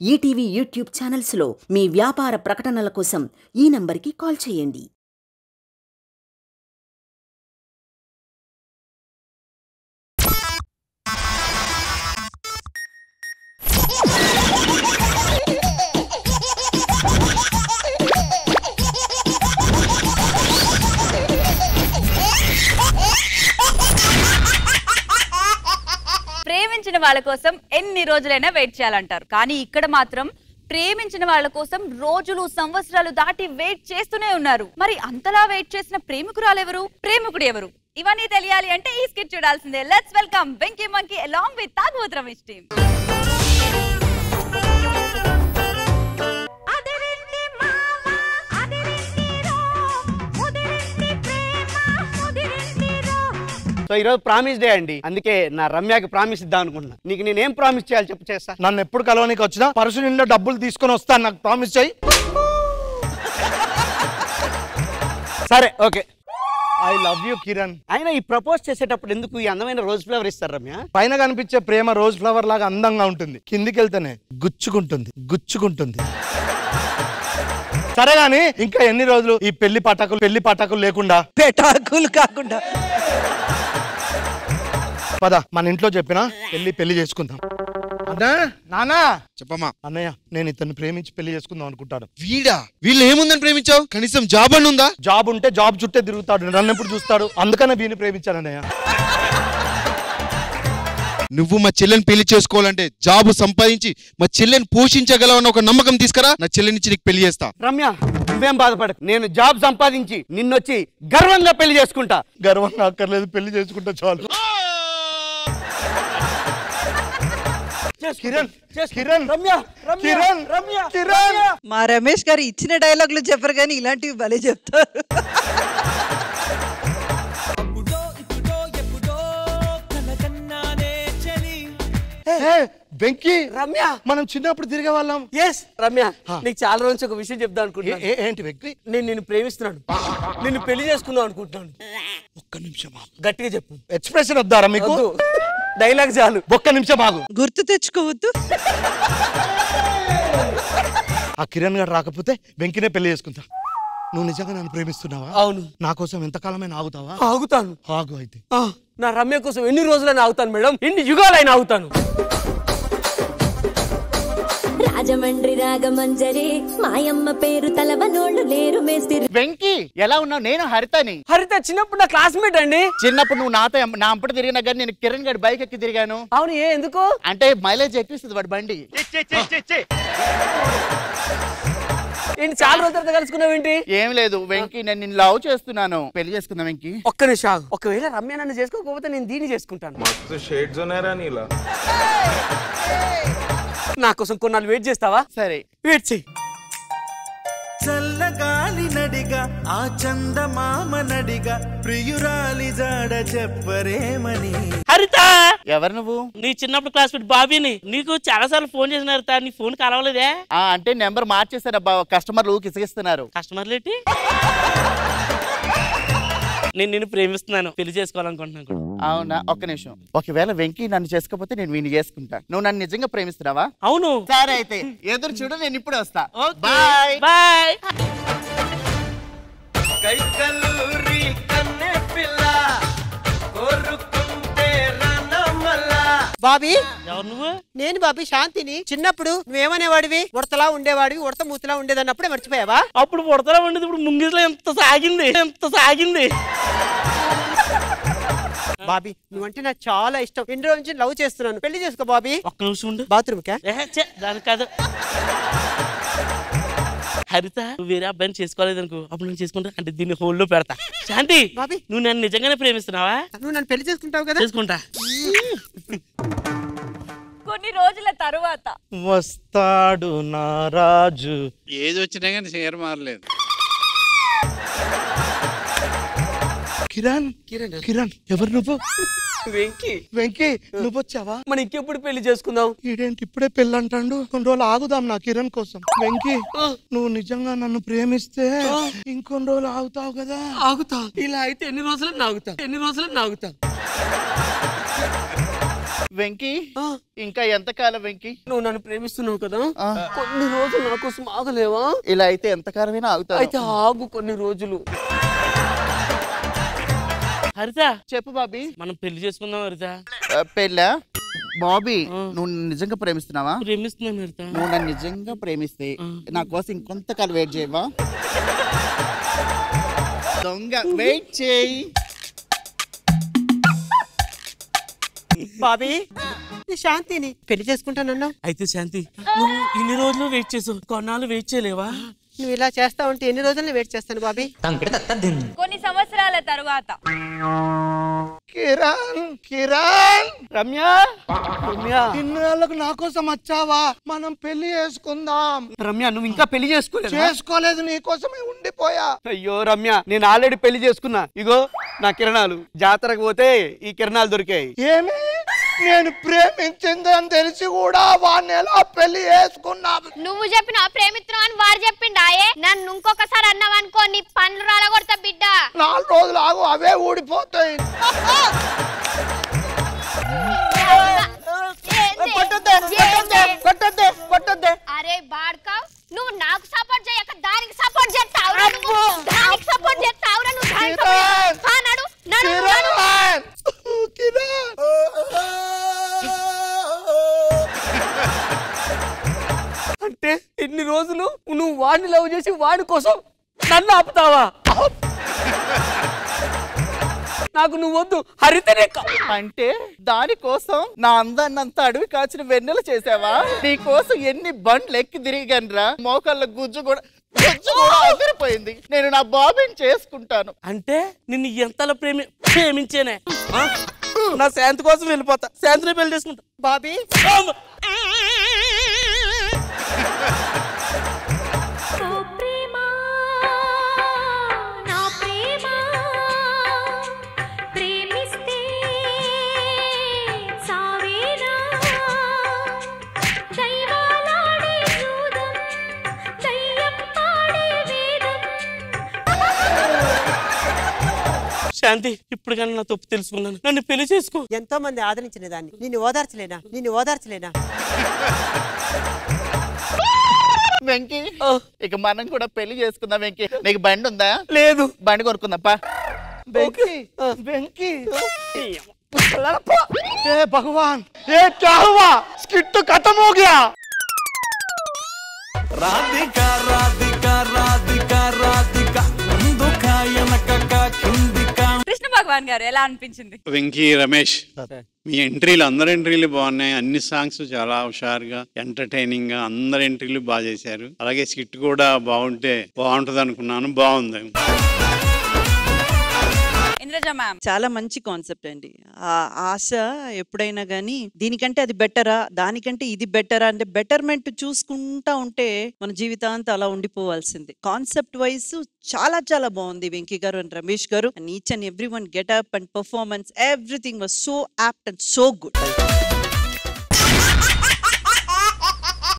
ETV YouTube ఛానల్స్లో మీ వ్యాపార ప్రకటనల కోసం ఈ నంబర్కి కాల్ చేయండి. ప్రేమించిన వాళ్ళ కోసం ఎన్ని రోజులైనా వెయిట్ చేయాలంటారు. కానీ ఇక్కడ మాత్రం ప్రేమించిన వాళ్ళ కోసం రోజులు సంవత్సరాలు దాటి వెయిట్ చేస్తూనే ఉన్నారు. మరి అంతలా వెయిట్ చేసిన ప్రేమికురాలు ఎవరు, ప్రేమికుడు ఎవరు, ఇవన్నీ తెలియాలి అంటే ఈ స్కిట్ చూడాల్సిందే. Let's welcome Venky monkey along with తాగుబోతు రమేష్ టీమ్. సో ఈరోజు ప్రామిస్ డే అండి, అందుకే నా రమ్యకి ప్రామిస్ ఇద్దాం అనుకుంటున్నా. నీకు నేనేం ప్రామిస్ చేయాలి చెప్పు, చేస్తా. నన్ను ఎప్పుడు కలవనికి వచ్చినా పర్సు నిండా డబ్బులు తీసుకొని వస్తాను, నాకు ప్రామిస్ చేయి. సరే okay. I love you Kiran. అయినా ఈ ప్రపోజ్ చేసేటప్పుడు ఎందుకు ఈ అందమైన రోజ్ ఫ్లవర్ ఇస్తారు రమ్య? పైన కనిపించే ప్రేమ రోజ్ ఫ్లవర్ లాగా అందంగా ఉంటుంది, కిందికి వెళ్తేనే గుచ్చుకుంటుంది. సరే గాని ఇంకా ఎన్ని రోజులు ఈ పెళ్లి పటాకులు లేకుండా పద మన ఇంట్లో చెప్పినా పెళ్లి చేసుకుందాం. నానా చెప్పమ్మా. అన్నయ్య, నేను ఇతన్ని ప్రేమించి పెళ్లి చేసుకుందాం అనుకుంటాను. వీళ్ళు ఏముందని ప్రేమించావు? కనీసం జాబ్ అని ఉందా? జాబ్ ఉంటే జాబ్ చుట్టే తిరుగుతాడు, నన్ను ఎప్పుడు చూస్తాడు, అందుకనే వీని ప్రేమించాను అన్నయ్య. నువ్వు మా చెల్లెని పెళ్లి చేసుకోవాలంటే జాబ్ సంపాదించి మా చెల్లెని పోషించగలవన్న ఒక నమ్మకం తీసుకురా, నా చెల్లెనిచ్చి నీకు పెళ్లి చేస్తా. రమ్య నువ్వేం బాధపడకు, నేను జాబ్ సంపాదించి నిన్నొచ్చి గర్వంగా పెళ్లి చేసుకుంటా. గర్వంగా అక్కర్లేదు, పెళ్లి చేసుకుంటా చాలు. మా రమేష్ గారు ఇచ్చిన డైలాగులు చెప్పరు కానీ ఇలాంటివి భలే చెప్తారు. వెంకీ, రమ్య మనం చిన్నప్పుడు తిరిగే వాళ్ళం. ఎస్ రమ్య, నీకు చాలా రోజు ఒక విషయం చెప్దాం అనుకుంటున్నా. ఏంటి వెంకీ? నేను నిన్ను ప్రేమిస్తున్నాను, నిన్ను పెళ్లి చేసుకుందాం అనుకుంటున్నాను. ఒక్క నిమిషం గట్టిగా చెప్పు. ఎక్స్ప్రెషన్ వద్దారా మీకు? డైలాగ్ చాలు. ఒక్క నిమిషం ఆగు. గుర్తు తెచ్చుకోవద్దు. ఆ కిరణ్ గారు రాకపోతే వెంకినే పెళ్లి చేసుకుంటా. నువ్వు నిజంగా నన్ను ప్రేమిస్తున్నావా? అవును. నా కోసం ఎంతకాలమైనా ఆగుతావా? ఆగుతాను. ఆగు అయితే. నా రమ్య కోసం ఎన్ని రోజులైనా ఆగుతాను మేడం, ఎన్ని యుగాలైనా ఆగుతాను. రాజమండ్రి రాగమంజరి మాయమ్మ పేరు తలవనోళ్ళు లేరు మేస్తిరి. వెంకీ ఎలా ఉన్నావు? నేను హరితని. హరిత చిన్నప్పుడు నా క్లాస్మేట్ అండి. చిన్నప్పుడు నువ్వు నాతో నా అంపటి తిరిగినా కానీ నేను కిరణ్ గారి బైక్ ఎక్కి తిరిగాను. అవును, ఎందుకు అంటే మైలేజ్ ఎక్కిస్తుంది వాడి బండి. ఏంటి చాలా రోజుల తర్వాత కలుసుకున్నావు ఏంటి? ఏం లేదు వెంకీ, నేను నిన్ను లవ్ చేస్తున్నాను, పెళ్లి చేసుకుందాం వెంకీ. ఒక్క నిమిషం, ఒకవేళ రమ్య నన్ను చేసుకోకపోతే నేను దీన్ని చేసుకుంటాను. నా కోసం కొన్నాళ్ళు వెయిట్ చేస్తావా? సరే వెయిట్ చెయ్యి. చల్లగాలి నడిగా ఆ చందమామ నడిగా ప్రియురాలి జాడ చెప్పరేమని. హరిత, ఎవరు నువ్వు? నీ చిన్నప్పుడు క్లాస్మేట్ బాబీని. నీకు చాలా సార్లు ఫోన్ చేసిన హరిత, నీ ఫోన్ కలవలేదే? అంటే నెంబర్ మార్చేసారబ్బా, కస్టమర్లు కిసగిస్తున్నారు. కస్టమర్లు ఏంటి? నేను నిన్ను ప్రేమిస్తున్నాను, పెళ్లి చేసుకోవాలనుకుంటున్నాను. అవునా? ఒక్క నిమిషం. ఒకవేళ వెంకీ నన్ను చేసుకోకపోతే నేను వీని చేసుకుంటా. నువ్వు నన్ను నిజంగా ప్రేమిస్తున్నావా? అవును. సరే అయితే ఎదురు చూడు, నేను ఇప్పుడే వస్తా. Bye bye. బాబీ, ఎవరు నువ్వు? నేను బాబీ శాంతిని. చిన్నప్పుడు నువ్వేమనేవాడివి? ఉడతలా ఉండేవాడివి, ఉడత మూతలా ఉండేదన్నప్పుడే మర్చిపోయావా? అప్పుడు ఉడతలా ఉండేది, ఇప్పుడు ముంగిసలో ఎంత సాగింది. బాబీ, నువ్వంటే నాకు చాలా ఇష్టం, ఎన్ని రోజుల నుంచి లవ్ చేస్తున్నాను, పెళ్లి చేసుకో బాబీ. ఒక్క నిమిషం ఉండు. బాత్రూమ్ కా? దానికి కాదు. హరిత, నువ్వు వేరే అబ్బాయిని చేసుకోలేదనుకో, అప్పుడు నేను చేసుకుంటా, అంటే దీన్ని హోల్లో పెడతా. శాంతి బాబీ, నువ్వు నన్ను నిజంగానే ప్రేమిస్తున్నావా? నువ్వు నన్ను పెళ్లి చేసుకుంటావు కదా? చేసుకుంటా. కొన్ని రోజుల తరువాత వస్తాడు నా రాజు. ఏది వచ్చినా కానీ షేర్ మారలేదు. కిరణ్ ఎవరు నువ్వు? వెంకీ, నువ్వు వచ్చావా? మనం ఇంకెప్పుడు పెళ్లి చేసుకుందాం? ఈడేంటి ఇప్పుడే పెళ్ళి అంటాడు? కొన్ని రోజులు ఆగుదాం నా కిరణ్ కోసం. వెంకీ, నువ్వు నిజంగా నన్ను ప్రేమిస్తే ఇంకొన్ని రోజులు ఆగుతావు కదా? ఆగుతా. ఇలా అయితే ఎన్ని రోజులు ఆగుతా. వెంకీ ఇంకా ఎంతకాలం వెంకీ? నువ్వు నన్ను ప్రేమిస్తున్నావు కదా, కొన్ని రోజులు నా కోసం ఆగలేవా? ఇలా అయితే ఎంతకాలమైనా ఆగుతా. అయితే ఆగు కొన్ని రోజులు. హరిత చెప్పు బాబీ. మనం పెళ్లి చేసుకుందాం హరిత. పెళ్ళా? బాబీ నువ్వు నిజంగా ప్రేమిస్తున్నావా? ప్రేమిస్తున్నాను హరిత. నువ్వు నన్ను నిజంగా ప్రేమిస్తే నా కోసం ఇంకొంతకాలం వెయిట్ చేయవా? దొంగ వెయిట్ చేయి. బాబీ శాంతిని పెళ్లి చేసుకుంటానన్నా. అయితే శాంతి నువ్వు ఇన్ని రోజులు వెయిట్ చేసావు, కొన్నాళ్ళు వెయిట్ చేయలేవా? నువ్వు ఇలా చేస్తా ఉంటే ఎన్ని రోజులు వెయిట్ చేస్తాను బాబీ? కొన్ని సంవత్సరాల తరువాత కిరణ్ కిరణ్ రమ్య రమ్య ఇన్నేళ్ళకు నా కోసం వచ్చావా? మనం పెళ్లి చేసుకుందాం. రమ్య నువ్వు ఇంకా పెళ్లి చేసుకోలేదు? చేసుకోలేదు, నీ కోసమే ఉండిపోయా. అయ్యో రమ్య నేను ఆల్రెడీ పెళ్లి చేసుకున్నా. ఇగో నా కిరణాలు. జాతరకు పోతే ఈ కిరణాలు దొరికాయి. ఏమి నేను ప్రేమించిందని తెలిసి కూడా వాడిని ఎలా పెళ్లి చేసుకున్నా? నువ్వు చెప్పిన ప్రేమిత్రం అని వాడు చెప్పిండాయే. నన్ను ఇంకొకసారి అన్నావనుకో నీ పండ్లు రాలగొడతా బిడ్డ. 4 రోజులు ఆగు, అవే ఊడిపోతాయి. అరే బాడ్కా నువ్వు నాకు సపోర్ట్ చేయక దానికి సపోర్ట్ చేస్తావు. దానికి సపోర్ట్ చేస్తావు. అంటే ఇన్ని రోజులు నువ్వు వాడిని లవ్ చేసి వాడి కోసం నన్ను ఆపుతావా? నాకు నువ్వు వద్దు, హరితనే. అంటే దానికోసం నా అందాన్నంతా అడవి కాచిన వెన్నెల చేసావా? నీ కోసం ఎన్ని బండ్లు ఎక్కి తిరిగానురా. మోకాళ్ళ గుజ్జు కూడా అదిరిపోయింది. నేను నా బాబీని చేసుకుంటాను. అంటే నిన్ను ఎంతలా ప్రేమించేనే నా శాంతి కోసం వెళ్ళిపోతా. శాంతిని పెళ్లి చేసుకుంటా. బాబీ శాంతి ఇప్పుడు కానీ నా తప్పు తెలుసుకున్నాను. నన్ను పెళ్లి చేసుకో. ఎంతో మంది ఆదరించిన దాన్ని నిన్ను ఓదార్చలేనా? వెంకీ ఇక మనం కూడా పెళ్లి చేసుకుందాం. వెంకీ నీకు బండి ఉందా? లేదు. బండి కొనుక్కుందాపా. వెంకీ వెంకీ ఏ భగవాన్ ఏ క్యా హువా? స్కిట్ ఖతం హో గయా. రాధికా రాధికా రాధికా రాధికా కృష్ణ భగవాన్ గారు ఎలా అనిపించింది? వెంకీ రమేష్ మీ ఎంట్రీలు అందరి ఎంట్రీలు బాగున్నాయి. అన్ని సాంగ్స్ చాలా హుషారుగా ఎంటర్టైనింగ్ గా అందరి ఎంట్రీలు బాగా చేశారు. అలాగే స్కిట్ కూడా బాగుంటది అనుకున్నాను. బాగుంది. చాలా మంచి కాన్సెప్ట్ అండి. ఆ ఆశ ఎప్పుడైనా గానీ దీనికంటే అది బెటరా, దానికంటే ఇది బెటరా అంటే బెటర్మెంట్ చూసుకుంటా ఉంటే మన జీవితాంతా అలా ఉండిపోవాల్సింది. కాన్సెప్ట్ వైజ్ చాలా చాలా బాగుంది వెంకీ గారు అండ్ రమేష్ గారు. And each and every one get up and performance everything was so apt and so good.